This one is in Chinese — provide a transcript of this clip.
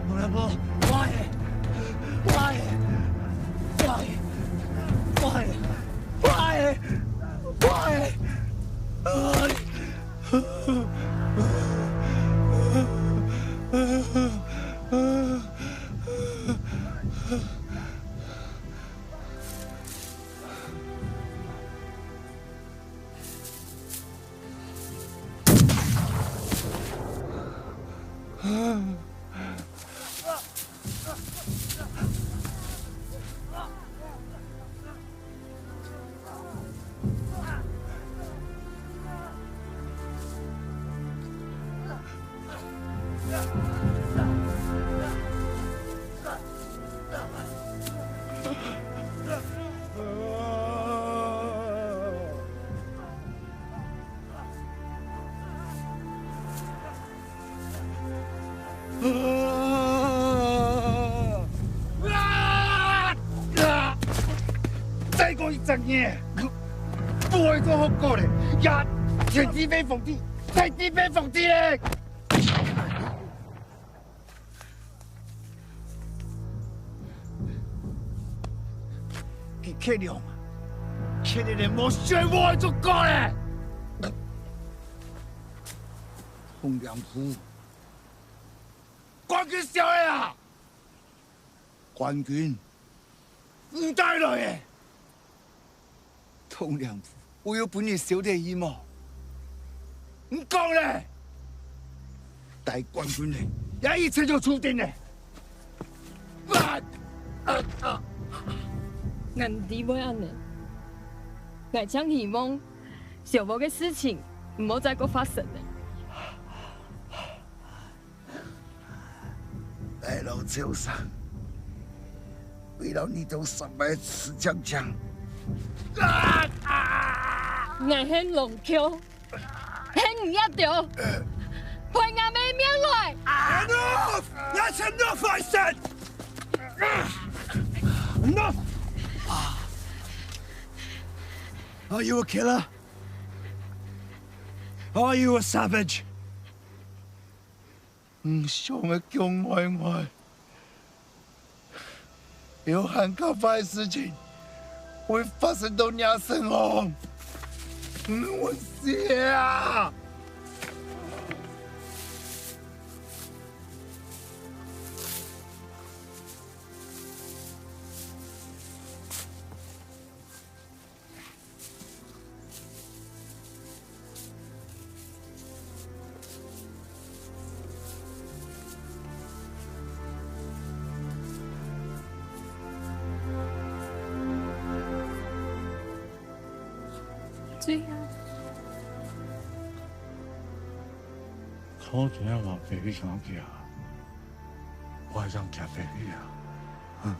我来不，我也，我也，我也，我也，我也，我也，我也。再过一整年，不会做好过的，呀，天地被封地，天地被封地嘞！你克了吗？克了连无血我做过嘞！洪良夫，冠军小的啊！冠军，唔带来的。洪良夫，我有本事小弟羽毛，唔讲嘞！大冠军嘞，也一切就注定嘞！俺弟要安尼，俺将希望小无嘅事情唔好再搁发生嘞。来老秋上，为了你都上百次强强。俺很龙桥，很唔一条，陪俺妹命来。Enough! That's enough, I said! Enough! Are you a killer? Are you a savage? 唔想嘅強愛我，有很可怕嘅事情會發生到你身上。我死啊！对呀。好怎样往北边想去啊？我还想嫁北边啊！嗯。